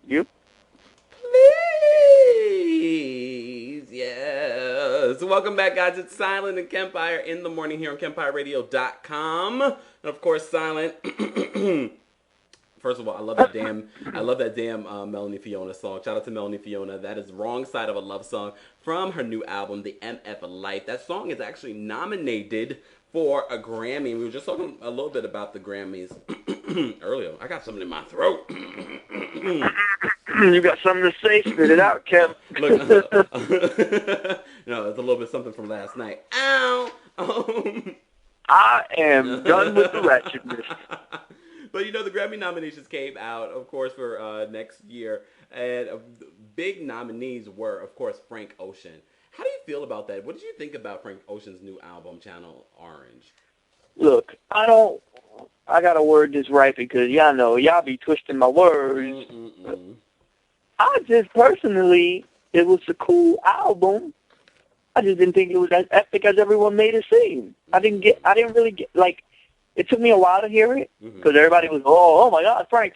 You? Please. Yes. Welcome back, guys. It's Silent and Kempire in the morning here on KempireRadio.com. And of course, Silent. First of all, I love that damn Melanie Fiona song. Shout out to Melanie Fiona. That is Wrong Side of a Love Song from her new album, The MF Life. That song is actually nominated for a Grammy. We were just talking a little bit about the Grammys earlier. I got something in my throat. You got something to say? Spit it out, Kev. Look, no, it's a little bit something from last night. Ow! I am done with the ratchetness. But you know, the Grammy nominations came out, of course, for next year, and big nominees were, of course, Frank Ocean. How do you feel about that? What did you think about Frank Ocean's new album, Channel Orange? Look, I gotta word this right because y'all know, y'all be twisting my words. I just personally, it was a cool album. I just didn't think it was as epic as everyone made it seem. I didn't really get, like, it took me a while to hear it because everybody was, oh my God, Frank.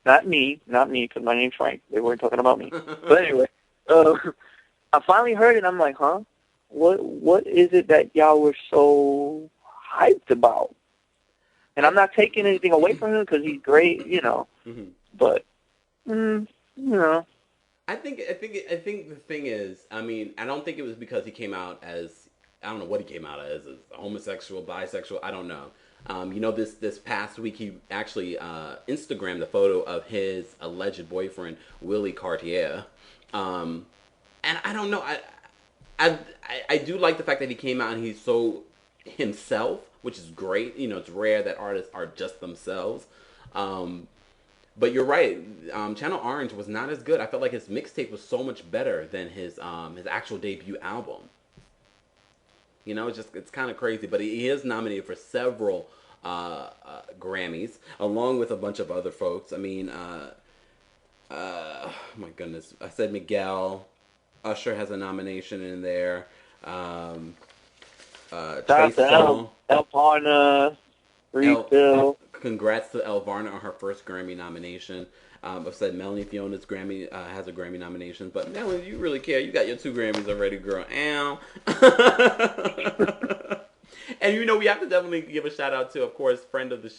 Not me, because my name's Frank. They weren't talking about me. But anyway, I finally heard it, and I'm like, huh? What is it that y'all were so hyped about? And I'm not taking anything away from him because he's great, you know. But, you know. I think the thing is, I mean, I don't think it was because he came out as, I don't know what he came out as homosexual, bisexual, I don't know. You know, this past week he actually Instagrammed the photo of his alleged boyfriend Willie Cartier, and I don't know. I do like the fact that he came out and he's so himself, which is great. You know, it's rare that artists are just themselves. But you're right. Channel Orange was not as good. I felt like his mixtape was so much better than his actual debut album. You know, it's kind of crazy. But he is nominated for several Grammys, along with a bunch of other folks. I mean, oh my goodness. I said Miguel. Usher has a nomination in there. Trey Songz. Elvarna, Refill. Congrats to Elvarna on her first Grammy nomination. I've said Melanie Fiona's Grammy has a Grammy nomination, but Melanie, you really care? You got your 2 Grammys already, girl. Ow. And you know, we have to definitely give a shout out to, of course, friend of the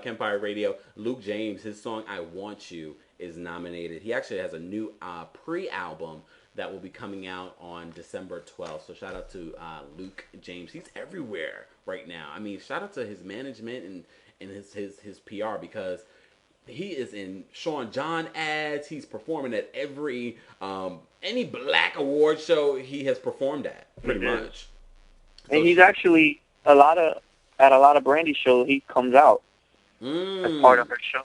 KEMPIRE Radio, Luke James. His song "I Want You" is nominated. He actually has a new pre-album that will be coming out on December 12th. So shout out to Luke James. He's everywhere right now. I mean, shout out to his management and his PR, because he is in Sean John ads. He's performing at every any black award show he has performed at, pretty much. So, and he's actually at a lot of Brandy shows. He comes out as part of her show.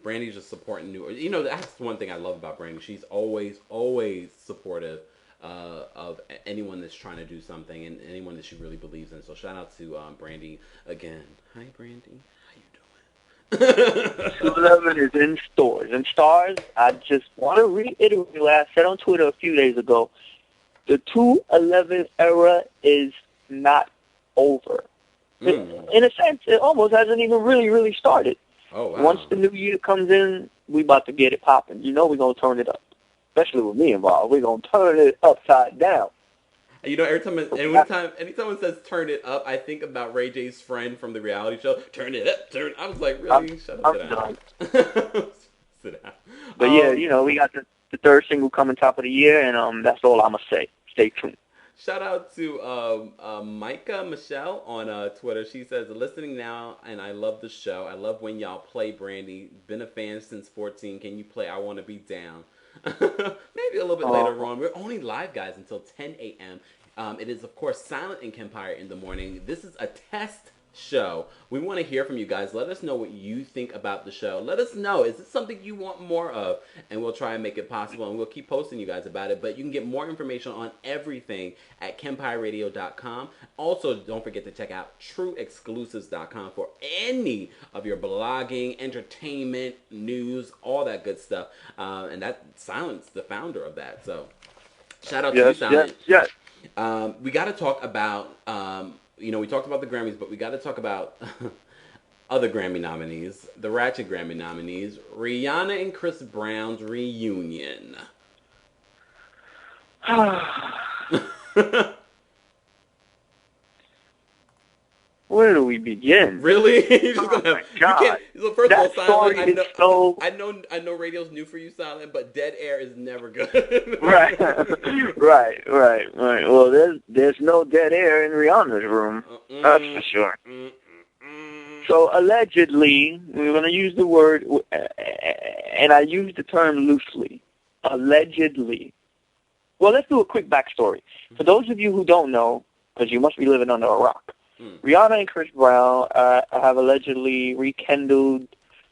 Brandy's just supporting new. You know, that's one thing I love about Brandy. She's always supportive of anyone that's trying to do something and anyone that she really believes in. So shout out to Brandy again. Hi, Brandy. How you doing? 211 is in stores. In stars, I just want to reiterate what I said on Twitter a few days ago. The 211 era is not over. In a sense, it almost hasn't even really started. Oh, wow. Once the new year comes in, we about to get it popping. You know we're going to turn it up. Especially with me involved. We're going to turn it upside down. You know, anytime someone says turn it up, I think about Ray J's friend from the reality show. Turn it up, I was like, really? Shut up, sit down. Sit down. But yeah, you know, we got the 3rd single coming top of the year, and that's all I'm going to say. Stay tuned. Shout out to Micah Michelle on Twitter. She says, listening now, and I love the show. I love when y'all play Brandy. Been a fan since 14. Can you play I Want to Be Down? Maybe a little bit later on. We're only live, guys, until 10 a.m. It is, of course, Silent and KEMPIRE in the morning. This is a test show. We want to hear from you guys. Let us know what you think about the show. Let us know, is this something you want more of? And we'll try and make it possible, and we'll keep posting you guys about it. But you can get more information on everything at KEMPIRERadio.com. Also, don't forget to check out TrueExclusives.com for any of your blogging, entertainment, news, all that good stuff. And that Silent's the founder of that. So shout out to you, Silent. Yes. We got to talk about you know, we talked about the Grammys, but we got to talk about other Grammy nominees, the Ratchet Grammy nominees, Rihanna and Chris Brown's reunion. Where do we begin? Really? You're just Oh gonna my have, you can't. God. So first of all, That Silent. story is so I know. Radio's new for you, Silent, but dead air is never good. right, right. Well, there's no dead air in Rihanna's room. That's for sure. So allegedly, we're going to use the word, and I use the term loosely. Allegedly. Well, let's do a quick backstory. For those of you who don't know, because you must be living under a rock, Rihanna and Chris Brown have allegedly rekindled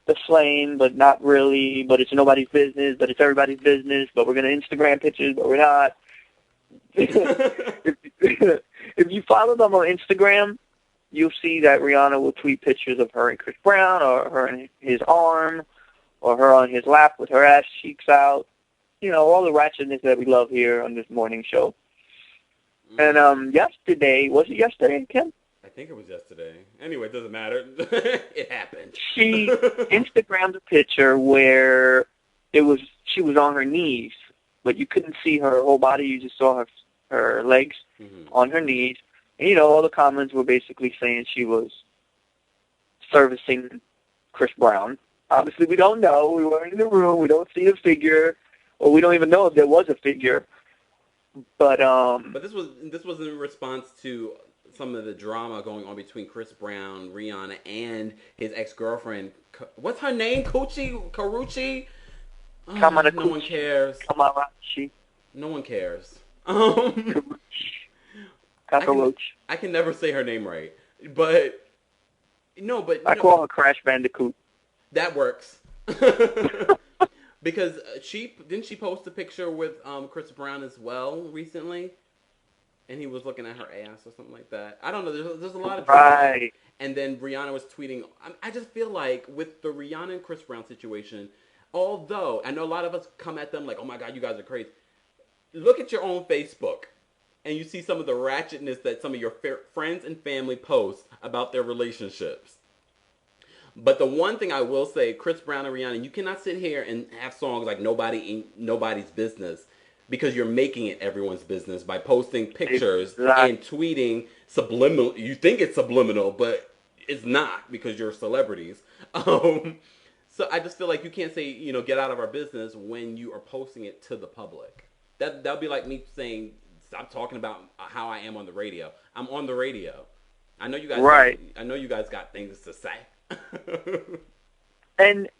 the flame, but not really, but it's nobody's business, but it's everybody's business, but we're going to Instagram pictures, but we're not. If you follow them on Instagram, you'll see that Rihanna will tweet pictures of her and Chris Brown, or her in his arm, or her on his lap with her ass cheeks out. You know, all the ratchetness that we love here on this morning show. And yesterday, was it yesterday, Kim? I think it was yesterday. Anyway, it doesn't matter. It happened. She Instagrammed a picture where she was on her knees, but you couldn't see her whole body. You just saw her legs on her knees. And, you know, all the comments were basically saying she was servicing Chris Brown. Obviously, we don't know. We weren't in the room. We don't see the figure, or we don't even know if there was a figure. But this was in response to some of the drama going on between Chris Brown, Rihanna, and his ex-girlfriend. What's her name? Karuchi? Oh, no one cares. Kamarachi. No one cares. I can never say her name right, but I call her Crash Bandicoot. That works. Because she post a picture with Chris Brown as well recently, and he was looking at her ass or something like that. I don't know. There's a lot of drama. Right. And then Rihanna was tweeting. I just feel like with the Rihanna and Chris Brown situation, although I know a lot of us come at them like, "Oh my God, you guys are crazy." Look at your own Facebook, and you see some of the ratchetness that some of your friends and family post about their relationships. But the one thing I will say, Chris Brown and Rihanna, you cannot sit here and have songs like Nobody's Business, because you're making it everyone's business by posting pictures and tweeting subliminal. You think it's subliminal, but it's not, because you're celebrities. So I just feel like you can't say, get out of our business when you are posting it to the public. That would be like me saying, stop talking about how I am on the radio. I'm on the radio. I know you guys. Right. I know you guys got things to say. and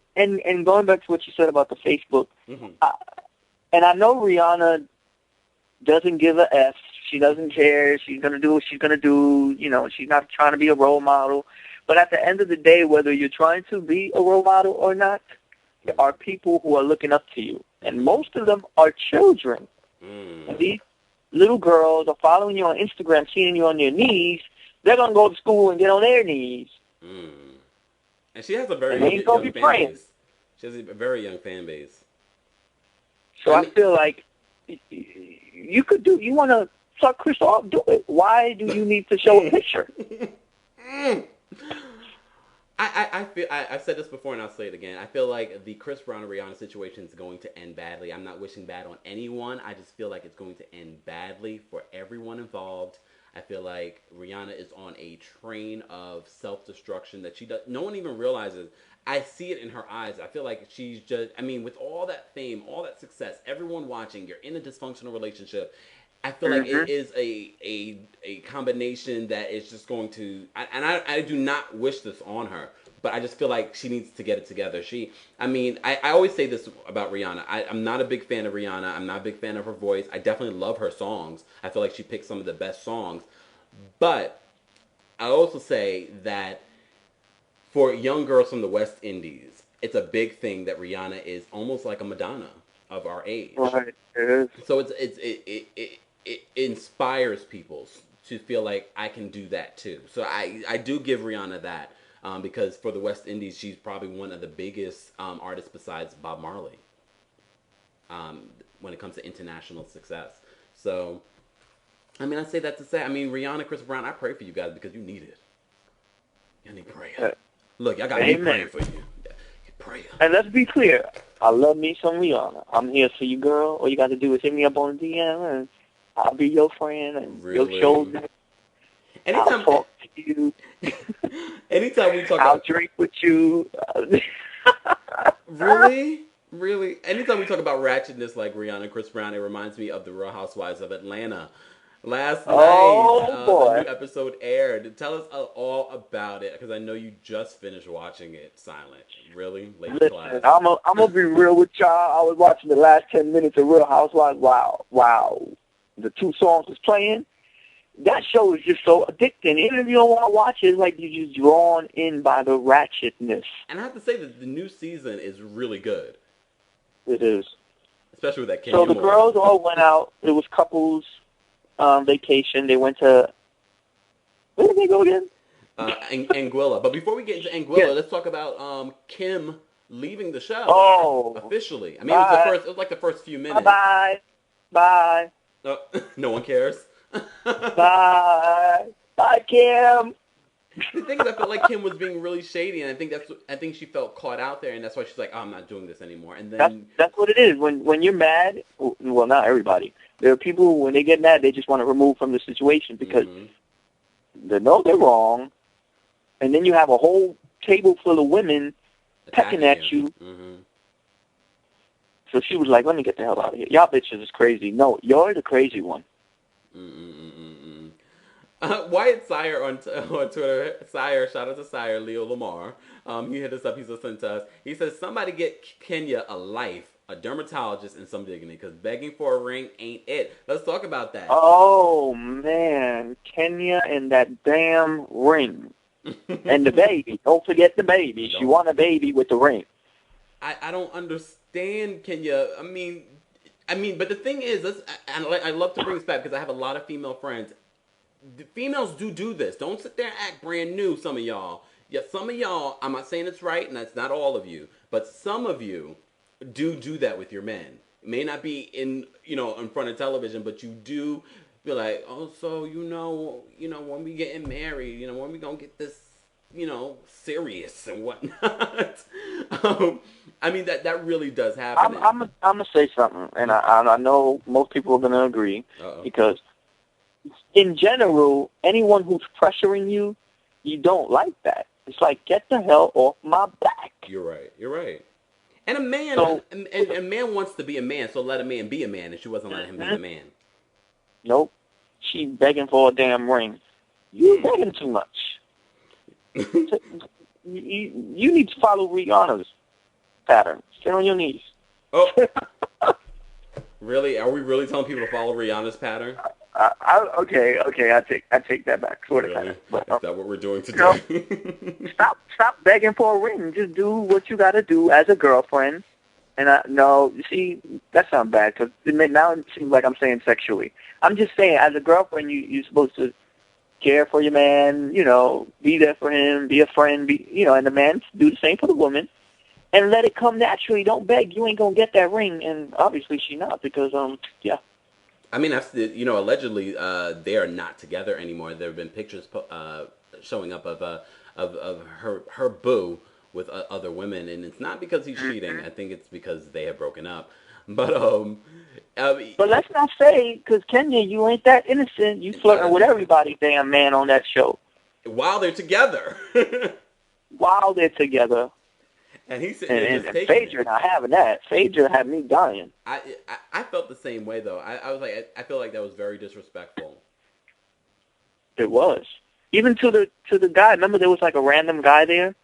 going back to what you said about the Facebook, and I know Rihanna doesn't give a F. She doesn't care. She's going to do what she's going to do. She's not trying to be a role model. But at the end of the day, whether you're trying to be a role model or not, there are people who are looking up to you. And most of them are children. And these little girls are following you on Instagram, seeing you on your knees. They're going to go to school and get on their knees. And she has a very young fan base. She has a very young fan base. So I feel like you want to suck Chris off, do it. Why do you need to show a picture? I've said this before and I'll say it again. I feel like the Chris Brown and Rihanna situation is going to end badly. I'm not wishing bad on anyone. I just feel like it's going to end badly for everyone involved. I feel like Rihanna is on a train of self-destruction that no one even realizes. I see it in her eyes. I feel like she's just, with all that fame, all that success, everyone watching, you're in a dysfunctional relationship. I feel like it is a combination that is just going to, I do not wish this on her, but I just feel like she needs to get it together. I always say this about Rihanna. I'm not a big fan of Rihanna. I'm not a big fan of her voice. I definitely love her songs. I feel like she picks some of the best songs. But I also say that for young girls from the West Indies, it's a big thing that Rihanna is almost like a Madonna of our age. Right. It is. So it inspires people to feel like I can do that too. So I do give Rihanna that because for the West Indies, she's probably one of the biggest artists besides Bob Marley when it comes to international success. So, I say that to say, Rihanna, Chris Brown, I pray for you guys because you need it. You need prayer. Look, y'all got me praying for you. Prayer. And let's be clear. I love me some Rihanna. I'm here for you, girl. All you got to do is hit me up on the DM, and I'll be your friend and your shoulder. I'll talk to you. Anytime we talk I'll drink with you. Really? Really? Anytime we talk about ratchetness like Rihanna and Chris Brown, it reminds me of the Real Housewives of Atlanta. Last night, the new episode aired. Tell us all about it, because I know you just finished watching it silent. Really? Late class? I'm going to be real with y'all. I was watching the last 10 minutes of Real Housewives. Wow. The 2 songs was playing. That show is just so addicting. Even if you don't want to watch it, it's like you're just drawn in by the ratchetness. And I have to say that the new season is really good. It is. Especially with that Kenya So the girls all went out. It was couples vacation. They went to... Where did they go again? Anguilla. But before we get into Anguilla, let's talk about Kim leaving the show. Oh. Officially. I mean, it was like the first few minutes. Bye. No one cares. Bye, Kim. The thing is, I felt like Kim was being really shady, and I think she felt caught out there, and that's why she's like, "Oh, I'm not doing this anymore." And then that's what it is. When you're mad, well, not everybody. There are people when they get mad, they just want to remove from the situation because they know they're wrong, and then you have a whole table full of women pecking at you. Mm-hmm. So she was like, "Let me get the hell out of here. Y'all bitches is crazy. No, you're the crazy one." Wyatt Sire on Twitter. Sire, shout out to Sire, Leo Lamar. He hit us up. He's listening to us. He says, somebody get Kenya a life, a dermatologist, and some dignity, because begging for a ring ain't it. Let's talk about that. Oh, man. Kenya and that damn ring. And the baby. Don't forget the baby. She want a baby with the ring. I don't understand Kenya. I mean, but the thing is, I love to bring this back because I have a lot of female friends. The females do this. Don't sit there and act brand new, some of y'all. Yeah, some of y'all, I'm not saying it's right, and that's not all of you, but some of you do that with your men. It may not be in front of television, but you do be like, oh, so, when we getting married, when we gonna get this, serious and whatnot. I mean, that really does happen. I'm gonna say something, and I know most people are gonna agree, because in general, anyone who's pressuring you, you don't like that. It's like, get the hell off my back. You're right. And a man, and a man wants to be a man, so let a man be a man, and she wasn't letting him be a man. Nope. She begging for a damn ring. You begging too much. You need to follow Rihanna's pattern. Get on your knees. Oh. Really? Are we really telling people to follow Rihanna's pattern? Okay, I take that back. Sort of. Really? But, is that what we're doing today? Stop begging for a ring. Just do what you got to do as a girlfriend. And you see, that sounds bad because now it seems like I'm saying sexually. I'm just saying, as a girlfriend, you're supposed to care for your man. Be there for him, be a friend. And the man do the same for the woman. And let it come naturally. Don't beg. You ain't gonna get that ring, and obviously she not because yeah. I mean, allegedly they are not together anymore. There have been pictures showing up of her boo with other women, and it's not because he's cheating. I think it's because they have broken up. But but let's not say, because Kenya, you ain't that innocent. You flirting with everybody, damn man, on that show. While they're together. And he said, and Phaedra not having that. Phaedra had me dying. I felt the same way though. I was like, I feel like that was very disrespectful. It was. Even to the guy. Remember, there was like a random guy there.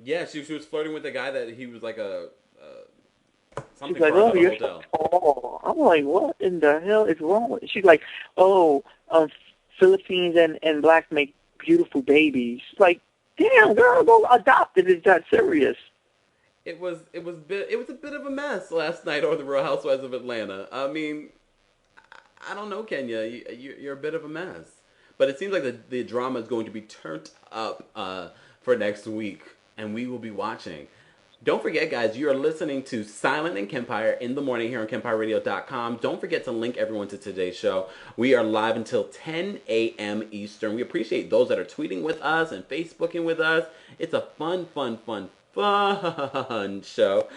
Yeah, she was flirting with the guy that he was like something. She's like, oh, you're hotel. So tall. I'm like, what in the hell is wrong with? She's like, Philippines and blacks make beautiful babies. Like, damn, girl, go adopt it. It's that serious. It was a bit of a mess last night on the Real Housewives of Atlanta. I mean, I don't know, Kenya. You're a bit of a mess. But it seems like the drama is going to be turned up for next week, and we will be watching. Don't forget, guys, you are listening to Silent and Kempire in the morning here on KempireRadio.com. Don't forget to link everyone to today's show. We are live until 10 a.m. Eastern. We appreciate those that are tweeting with us and Facebooking with us. It's a fun show.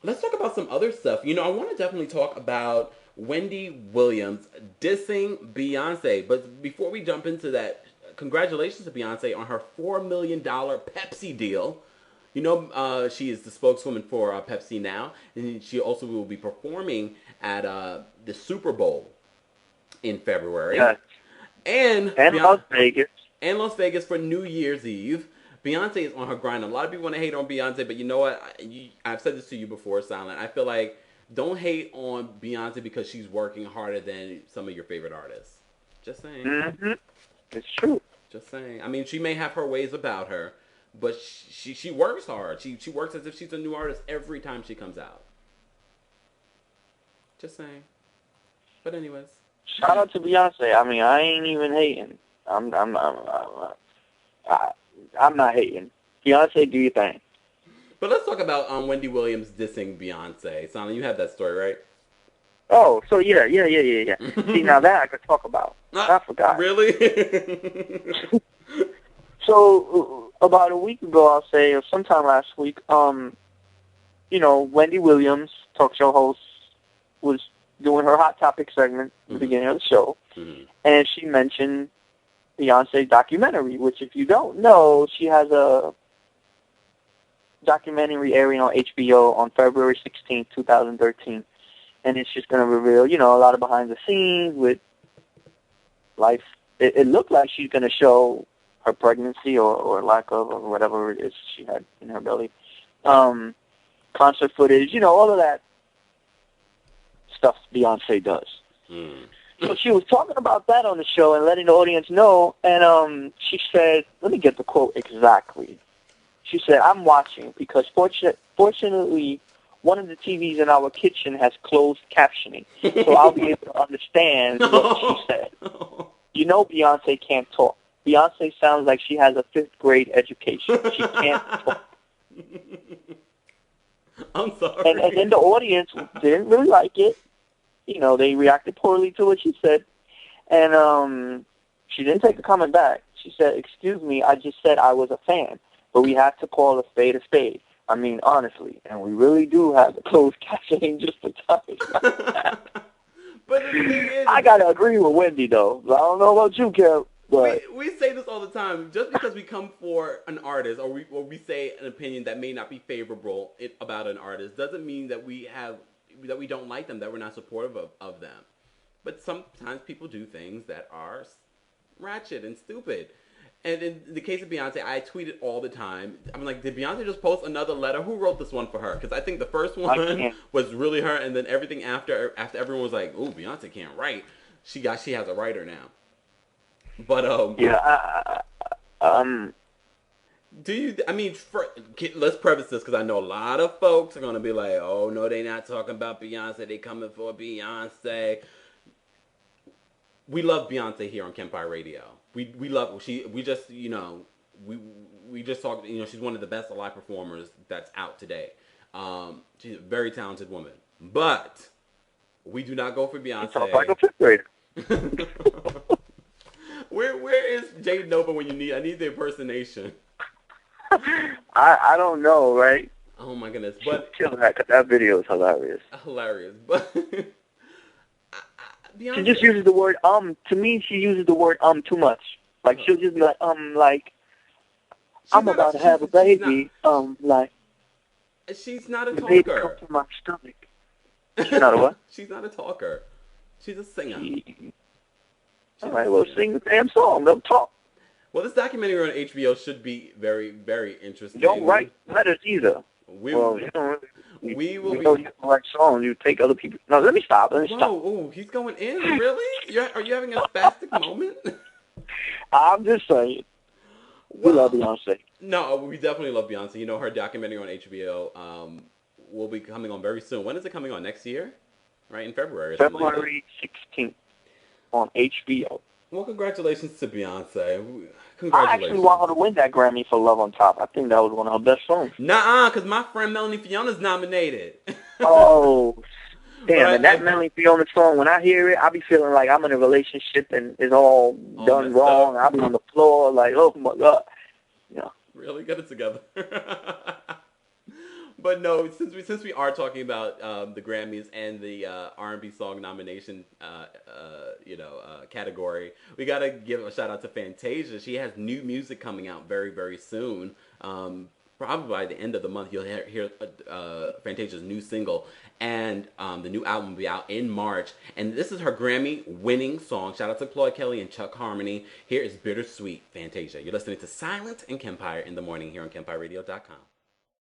Let's talk about some other stuff. I want to definitely talk about Wendy Williams dissing Beyonce. But before we jump into that, congratulations to Beyonce on her $4 million Pepsi deal. She is the spokeswoman for Pepsi now, and she also will be performing at the Super Bowl in February. Yes. And Las Vegas. And Las Vegas for New Year's Eve. Beyonce is on her grind. A lot of people want to hate on Beyonce, but you know what? I've said this to you before, Silent. I feel like don't hate on Beyonce because she's working harder than some of your favorite artists. Just saying. Mm-hmm. It's true. Just saying. I mean, she may have her ways about her, but she works hard. She works as if she's a new artist every time she comes out. Just saying. But anyways. Shout out to Beyonce. I mean, I ain't even hating. I'm not hating. Beyonce, do your thing. But let's talk about Wendy Williams dissing Beyonce. Sana, you have that story, right? Oh, so yeah. See, now that I could talk about. I forgot. Really? So, about a week ago, I'll say, or sometime last week, Wendy Williams, talk show host, was doing her Hot Topic segment at the beginning of the show, and she mentioned Beyonce documentary, which, if you don't know, she has a documentary airing on HBO on February 16th, 2013, and it's just going to reveal, a lot of behind the scenes with life. It looked like she's going to show her pregnancy or lack of, or whatever it is she had in her belly. Concert footage, all of that stuff Beyonce does. So she was talking about that on the show and letting the audience know, and she said, let me get the quote exactly. She said, I'm watching because fortunately one of the TVs in our kitchen has closed captioning, so I'll be able to understand what she said. Beyonce can't talk. Beyonce sounds like she has a 5th grade education. She can't talk. I'm sorry. And then the audience didn't really like it. They reacted poorly to what she said. And she didn't take the comment back. She said, excuse me, I just said I was a fan, but we have to call a spade a spade. I mean, honestly, and we really do have the closed captioning just for time. But the thing is, I got to agree with Wendy, though. I don't know about you, Kev. But we say this all the time. Just because we come for an artist or we say an opinion that may not be favorable about an artist doesn't mean that we don't like them, that we're not supportive of them. But sometimes people do things that are ratchet and stupid. And in the case of Beyonce, I tweet it all the time. I'm like, did Beyonce just post another letter? Who wrote this one for her? Because I think the first one was really her, and then everything after everyone was like, ooh, Beyonce can't write. She has a writer now. But let's preface this because I know a lot of folks are gonna be like, oh no, they not talking about Beyonce, they coming for Beyonce. We love Beyonce here on Kempire Radio. We love we just talked, she's one of the best live performers that's out today. She's a very talented woman, but we do not go for Beyonce. Talk like a 5th grader. Where is Jade Nova when you need? I need the impersonation. I don't know, right? Oh my goodness! But kill that, 'cause that video is hilarious. Hilarious, but Beyonce, she just uses the word To me, she uses the word too much. Like she'll just be like I'm about to have a baby. She's not a talker. Baby come from my stomach. She's not a what? She's not a talker. She's a singer. All right, well, sing the damn song. Don't talk. Well, this documentary on HBO should be very, very interesting. Don't write letters either. We know you don't write songs. You take other people. No, let me stop. Oh, he's going in? Really? Are you having a spastic moment? I'm just saying. We love Beyonce. No, we definitely love Beyonce. Her documentary on HBO will be coming on very soon. When is it coming on? Next year? Right, in February. February 16th on HBO. Well, congratulations to Beyonce. I actually Congratulations. want her to win that Grammy for Love on Top. I think that was one of her best songs. Nuh-uh, because my friend Melanie Fiona's nominated. Oh, But damn. And that I Melanie Fiona song, when I hear it, I be feeling like I'm in a relationship and it's all all done messed up. wrong. I be on the floor like, oh, my God. Yeah. Really get it together. But no, since we are talking about the Grammys and the R&B song nomination, category, we gotta give a shout out to Fantasia. She has new music coming out very very soon. Probably by the end of the month, you'll hear Fantasia's new single, and the new album will be out in March. And this is her Grammy-winning song. Shout out to Chloe Kelly and Chuck Harmony. Here is Bittersweet, Fantasia. You're listening to Silent and KEMPIRE in the morning here on KEMPIRERadio.com.